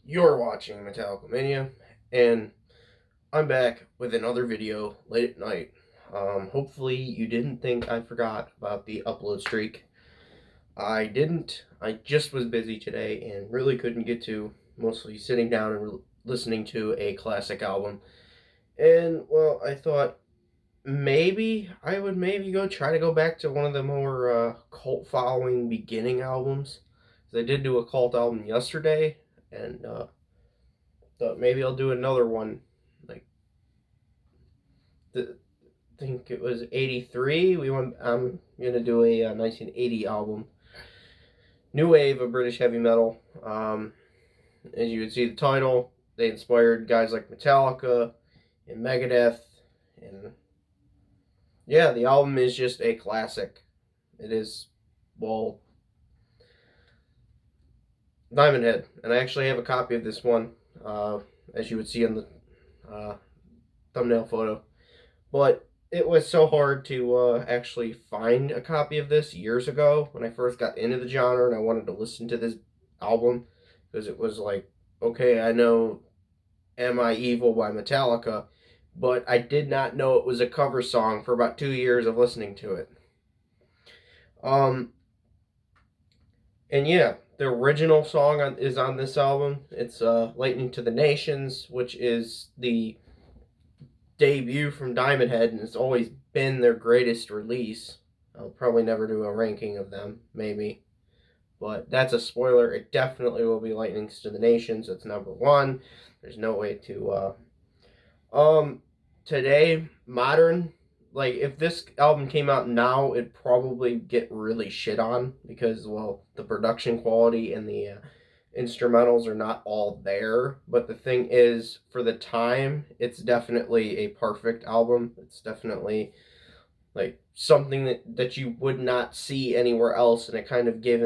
You're watching Metallica Mania, and I'm back with another video late at night. Hopefully you didn't think I forgot about the upload streak. I didn't. I just was busy today and really couldn't get to mostly sitting down and listening to a classic album. And, well, I thought maybe I would go try to go back to one of the more cult following beginning albums. 'Cause I did do a cult album yesterday, and thought maybe I'll do another one. Like, the, I think it was 83. I'm gonna do a 1980 album, new wave of British heavy metal. As you would see the title, they inspired guys like Metallica and Megadeth, and yeah, the album is just a classic. It is, well, Diamond Head, and I actually have a copy of this one, as you would see in the uh, thumbnail photo. But it was so hard to actually find a copy of this years ago when I first got into the genre and I wanted to listen to this album, because it was like, okay, I know Am I Evil by Metallica, but I did not know it was a cover song for about 2 years of listening to it. Um, and yeah, the original song is on this album. It's Lightning to the Nations, which is the debut from Diamond Head, and it's always been their greatest release. I'll probably never do a ranking of them, maybe. But that's a spoiler. It definitely will be Lightnings to the Nations. It's number one. There's no way to today, modern, like, if this album came out now, it'd probably get really shit on because, well, the production quality and the instrumentals are not all there. But the thing is, for the time, it's definitely a perfect album. It's definitely like something that you would not see anywhere else, and it kind of gave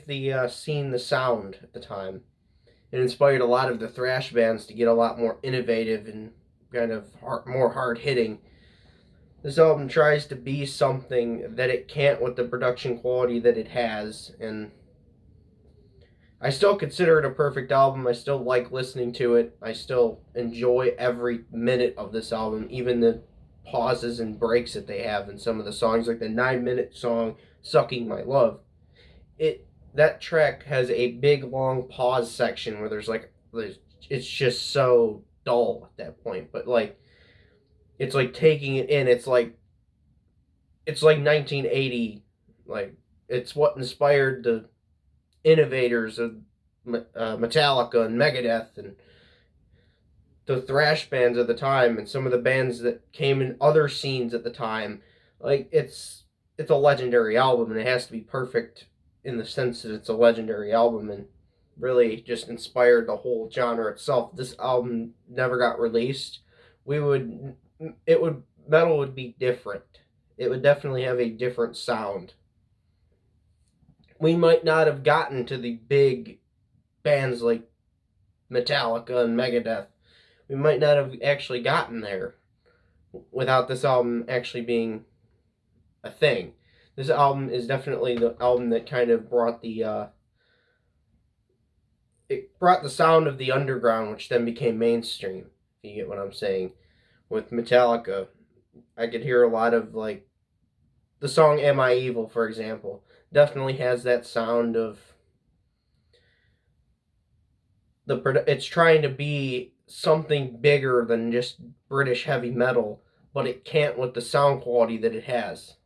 the scene the sound at the time. It inspired a lot of the thrash bands to get a lot more innovative and kind of more hard hitting. This album tries to be something that it can't with the production quality that it has, and I still consider it a perfect album. I still like listening to it. I still enjoy every minute of this album, even the pauses and breaks that they have in some of the songs, like the 9-minute song "Sucking My Love." It That track has a big long pause section where it's just so dull at that point, but like it's like taking it in. It's like 1980. Like, it's what inspired the innovators of Metallica and Megadeth and the thrash bands at the time, and some of the bands that came in other scenes at the time. Like, it's a legendary album, and it has to be perfect in the sense that it's a legendary album, and really just inspired the whole genre itself. This album never got released. We would it would Metal would be different. It would definitely have a different sound. We might not have gotten to the big bands like Metallica and Megadeth. We might not have actually gotten there without this album actually being a thing. This album is definitely the album that kind of brought the sound of the underground, which then became mainstream. If you get what I'm saying. With Metallica, I could hear a lot of, like, the song "Am I Evil," for example, definitely has that sound of it's trying to be something bigger than just British heavy metal, but it can't with the sound quality that it has.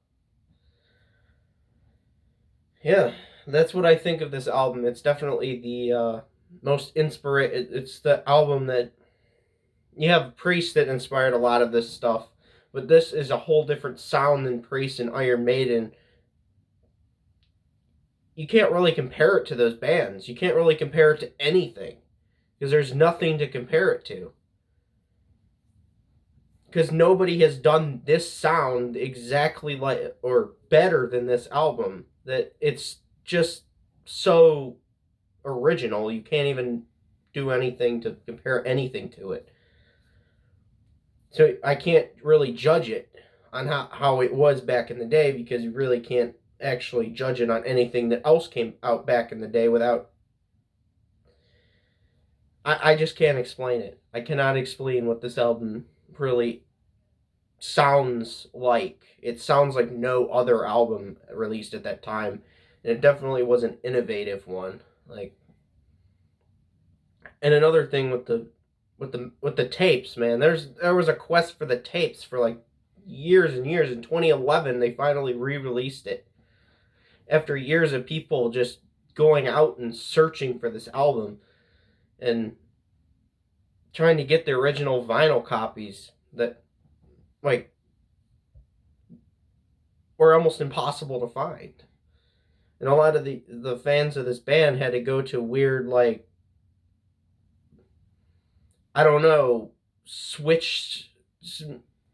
Yeah, that's what I think of this album. It's definitely the most inspiration. It's the album that you have Priest that inspired a lot of this stuff, but this is a whole different sound than Priest and Iron Maiden. You can't really compare it to those bands. You can't really compare it to anything because there's nothing to compare it to. Because nobody has done this sound exactly like or better than this album. That it's just so original. You can't even do anything to compare anything to it. So I can't really judge it on how it was back in the day, because you really can't actually judge it on anything that else came out back in the day without. I just can't explain it. I cannot explain what this album really sounds like. It sounds like no other album released at that time. And it definitely was an innovative one. Like, and another thing with the tapes, man, there was a quest for the tapes for like years and years. In 2011 they finally re-released it after years of people just going out and searching for this album and trying to get the original vinyl copies that like were almost impossible to find. And a lot of the fans of this band had to go to weird, like, I don't know, switch,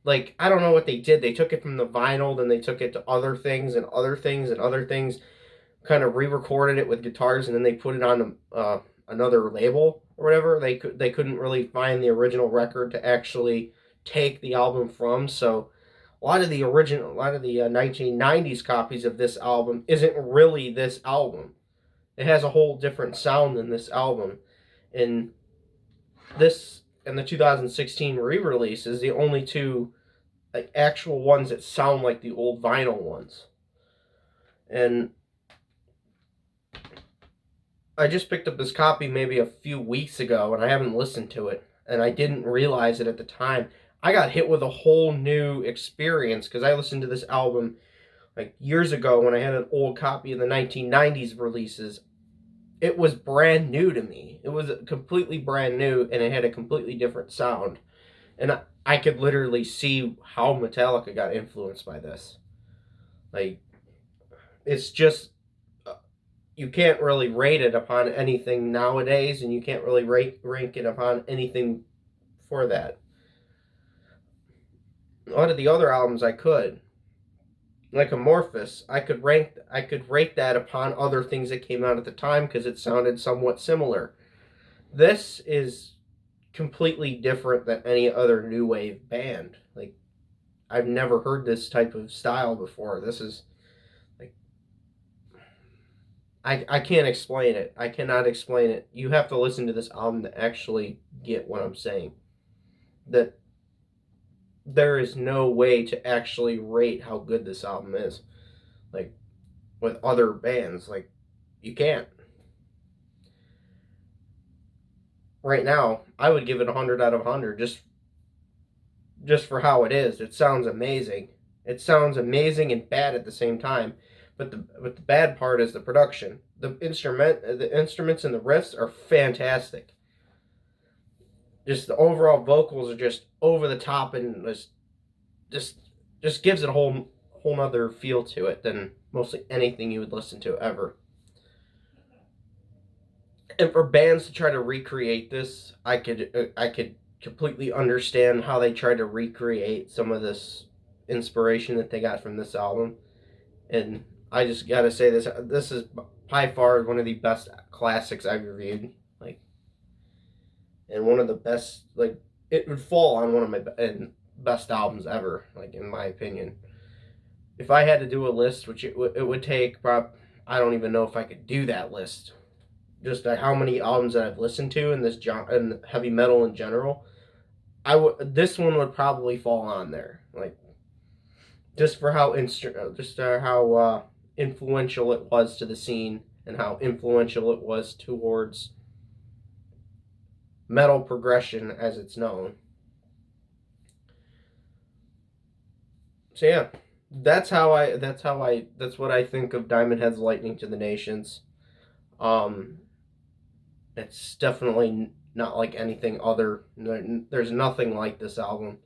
like, I don't know what they did. They took it from the vinyl, then they took it to other things and other things and other things, kind of re-recorded it with guitars, and then they put it on another label or whatever. They couldn't really find the original record to actually take the album from. So a lot of the 1990s copies of this album isn't really this album. It has a whole different sound than this album. And this and the 2016 re-release is the only two like actual ones that sound like the old vinyl ones. And I just picked up this copy maybe a few weeks ago and I haven't listened to it. And I didn't realize it at the time. I got hit with a whole new experience because I listened to this album like years ago when I had an old copy of the 1990s releases. It was brand new to me. It was completely brand new and it had a completely different sound. And I could literally see how Metallica got influenced by this. Like, it's just, you can't really rate it upon anything nowadays, and you can't really rank it upon anything for that. A lot of the other albums I could, like Amorphous, I could rate that upon other things that came out at the time because it sounded somewhat similar. This is completely different than any other new wave band. Like, I've never heard this type of style before. This is like, I can't explain it. I cannot explain it. You have to listen to this album to actually get what I'm saying. That there is no way to actually rate how good this album is. Like, with other bands, like, you can't. Right now, I would give it 100 out of 100 just for how it is. It sounds amazing. It sounds amazing and bad at the same time. But the bad part is the production. The instruments and the riffs are fantastic. Just the overall vocals are just over the top and just gives it a whole nother feel to it than mostly anything you would listen to ever. And for bands to try to recreate this, I could completely understand how they tried to recreate some of this inspiration that they got from this album. And I just gotta say this is by far one of the best classics I've reviewed. Like, and one of the best, like, it would fall on one of my best albums ever, like, in my opinion. If I had to do a list, which it would take, I don't even know if I could do that list. Just how many albums that I've listened to in this and heavy metal in general, this one would probably fall on there. Like, just for how influential it was to the scene and how influential it was towards metal progression as it's known. So yeah, that's what I think of Diamond Head's Lightning to the Nations. It's definitely not like anything other. There's nothing like this album.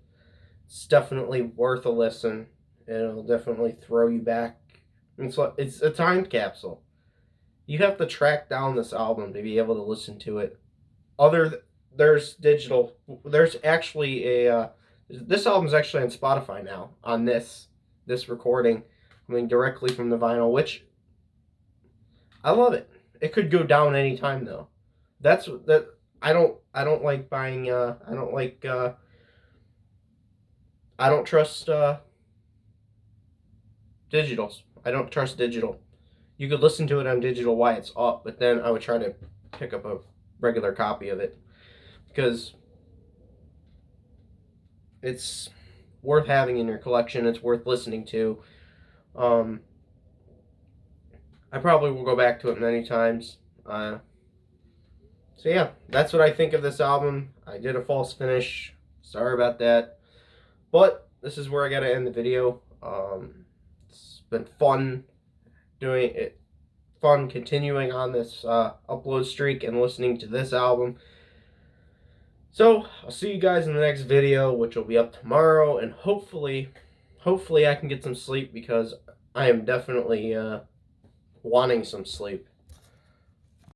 It's definitely worth a listen. It'll definitely throw you back. It's a time capsule. You have to track down this album to be able to listen to it. There's digital. There's actually this album's actually on Spotify now. On this recording, coming directly from the vinyl, which I love it. It could go down anytime though. I don't like buying. I don't trust digitals. I don't trust digital. You could listen to it on digital while it's up, but then I would try to pick up a regular copy of it because it's worth having in your collection. It's worth listening to. I probably will go back to it many times. So yeah, that's what I think of this album. I did a false finish. Sorry about that. But this is where I gotta end the video. It's been fun doing it. Fun continuing on this upload streak and listening to this album. So I'll see you guys in the next video, which will be up tomorrow, and hopefully I can get some sleep because I am definitely wanting some sleep.